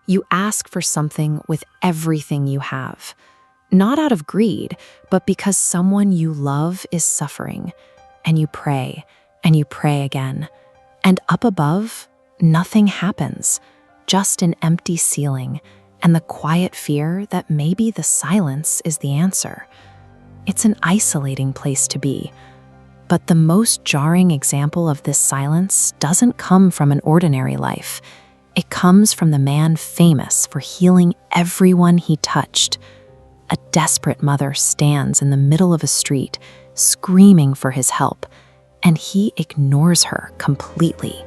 You ask for something with everything you have. Not out of greed, but because someone you love is suffering. And you pray again. And up above, nothing happens. Just an empty ceiling and the quiet fear that maybe the silence is the answer. It's an isolating place to be. But the most jarring example of this silence doesn't come from an ordinary life. It comes from the man famous for healing everyone he touched. A desperate mother stands in the middle of a street, screaming for his help, and he ignores her completely.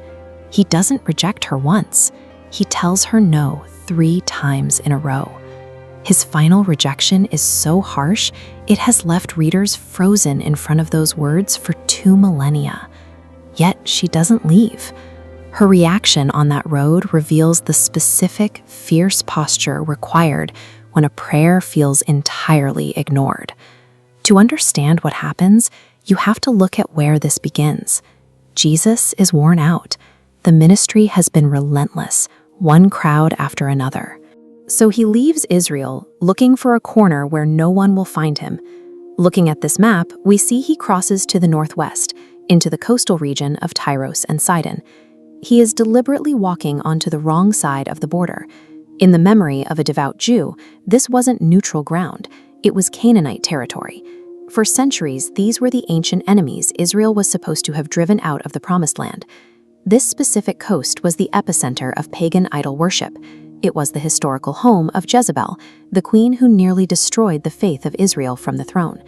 He doesn't reject her once. He tells her no 3 times in a row. His final rejection is so harsh, it has left readers frozen in front of those words for 2 millennia. Yet she doesn't leave. Her reaction on that road reveals the specific, fierce posture required when a prayer feels entirely ignored. To understand what happens, you have to look at where this begins. Jesus is worn out. The ministry has been relentless, one crowd after another. So he leaves Israel, looking for a corner where no one will find him. Looking at this map, we see he crosses to the northwest, into the coastal region of Tyros and Sidon. He is deliberately walking onto the wrong side of the border. In the memory of a devout Jew, this wasn't neutral ground, it was Canaanite territory. For centuries, these were the ancient enemies Israel was supposed to have driven out of the Promised Land. This specific coast was the epicenter of pagan idol worship. It was the historical home of Jezebel, the queen who nearly destroyed the faith of Israel from the throne.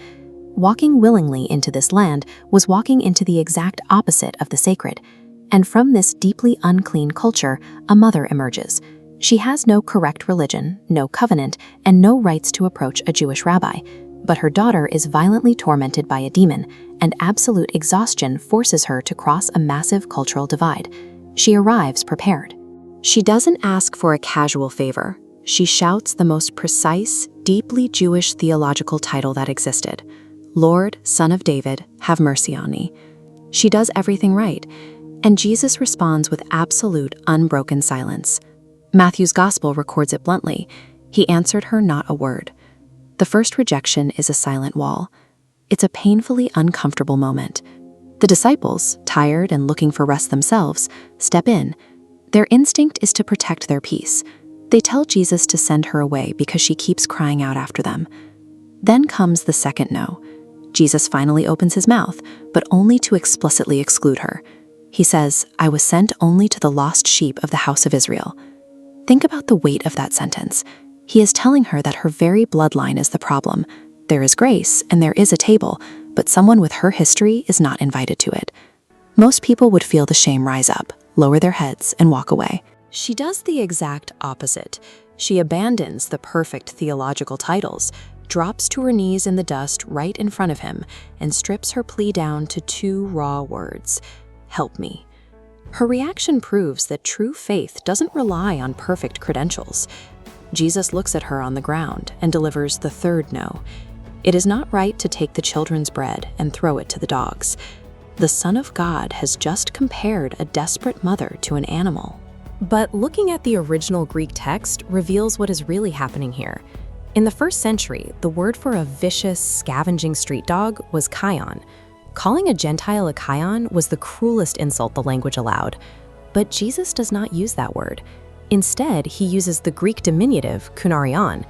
Walking willingly into this land was walking into the exact opposite of the sacred. And from this deeply unclean culture, a mother emerges. She has no correct religion, no covenant, and no rights to approach a Jewish rabbi. But her daughter is violently tormented by a demon, and absolute exhaustion forces her to cross a massive cultural divide. She arrives prepared. She doesn't ask for a casual favor. She shouts the most precise, deeply Jewish theological title that existed. Lord, Son of David, have mercy on me. She does everything right, and Jesus responds with absolute, unbroken silence. Matthew's Gospel records it bluntly. He answered her not a word. The first rejection is a silent wall. It's a painfully uncomfortable moment. The disciples, tired and looking for rest themselves, step in. Their instinct is to protect their peace. They tell Jesus to send her away because she keeps crying out after them. Then comes the second no. Jesus finally opens his mouth, but only to explicitly exclude her. He says, "I was sent only to the lost sheep of the house of Israel." Think about the weight of that sentence. He is telling her that her very bloodline is the problem. There is grace and there is a table, but someone with her history is not invited to it. Most people would feel the shame rise up, lower their heads, and walk away. She does the exact opposite. She abandons the perfect theological titles, drops to her knees in the dust right in front of him, and strips her plea down to 2 raw words: "Help me." Her reaction proves that true faith doesn't rely on perfect credentials. Jesus looks at her on the ground and delivers the third no. It is not right to take the children's bread and throw it to the dogs. The Son of God has just compared a desperate mother to an animal. But looking at the original Greek text reveals what is really happening here. In the 1st century, the word for a vicious, scavenging street dog was kion. Calling a Gentile a kion was the cruelest insult the language allowed. But Jesus does not use that word. Instead, he uses the Greek diminutive kunarion.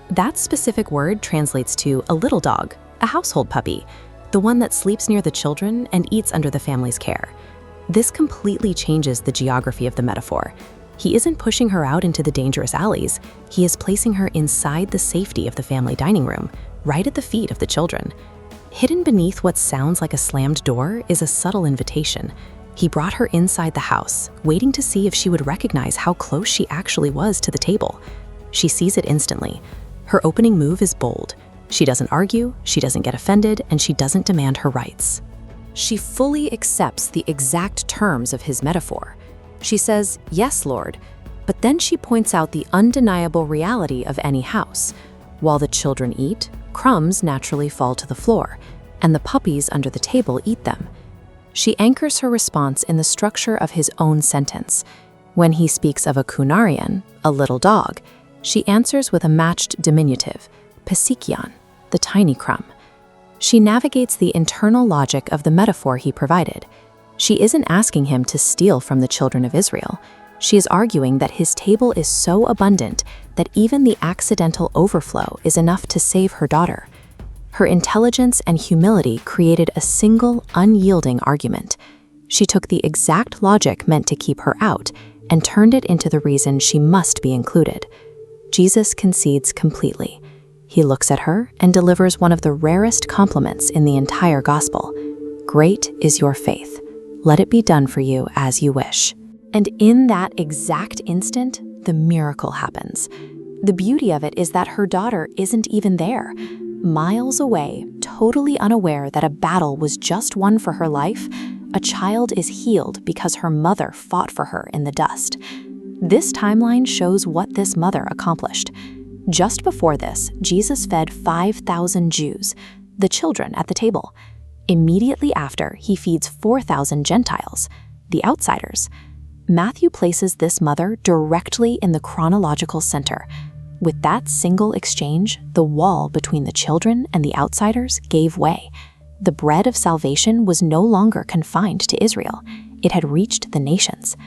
That specific word translates to a little dog, a household puppy, the one that sleeps near the children and eats under the family's care. This completely changes the geography of the metaphor. He isn't pushing her out into the dangerous alleys. He is placing her inside the safety of the family dining room, right at the feet of the children. Hidden beneath what sounds like a slammed door is a subtle invitation. He brought her inside the house, waiting to see if she would recognize how close she actually was to the table. She sees it instantly. Her opening move is bold. She doesn't argue, she doesn't get offended, and she doesn't demand her rights. She fully accepts the exact terms of his metaphor. She says, "Yes, Lord," but then she points out the undeniable reality of any house. While the children eat, crumbs naturally fall to the floor, and the puppies under the table eat them. She anchors her response in the structure of his own sentence. When he speaks of a kunarian, a little dog, she answers with a matched diminutive, pisikion, the tiny crumb. She navigates the internal logic of the metaphor he provided. She isn't asking him to steal from the children of Israel. She is arguing that his table is so abundant that even the accidental overflow is enough to save her daughter. Her intelligence and humility created a single, unyielding argument. She took the exact logic meant to keep her out and turned it into the reason she must be included. Jesus concedes completely. He looks at her and delivers one of the rarest compliments in the entire gospel. "Great is your faith. Let it be done for you as you wish." And in that exact instant, the miracle happens. The beauty of it is that her daughter isn't even there. Miles away, totally unaware that a battle was just won for her life, a child is healed because her mother fought for her in the dust. This timeline shows what this mother accomplished. Just before this, Jesus fed 5,000 Jews, the children at the table. Immediately after, he feeds 4,000 Gentiles, the outsiders. Matthew places this mother directly in the chronological center. With that single exchange, the wall between the children and the outsiders gave way. The bread of salvation was no longer confined to Israel. It had reached the nations.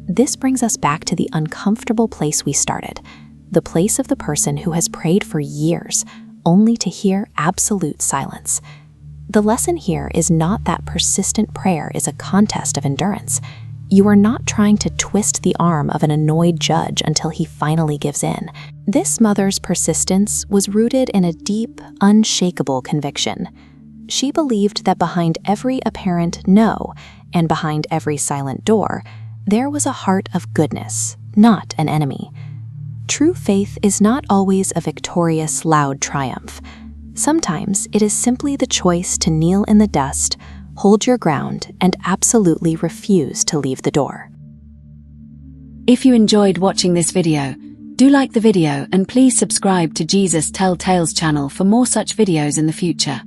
This brings us back to the uncomfortable place we started, the place of the person who has prayed for years, only to hear absolute silence. The lesson here is not that persistent prayer is a contest of endurance. You are not trying to twist the arm of an annoyed judge until he finally gives in. This mother's persistence was rooted in a deep, unshakable conviction. She believed that behind every apparent no, and behind every silent door, there was a heart of goodness, not an enemy. True faith is not always a victorious, loud triumph. Sometimes it is simply the choice to kneel in the dust, hold your ground, and absolutely refuse to leave the door. If you enjoyed watching this video, do like the video and please subscribe to Jesus Tell Tales channel for more such videos in the future.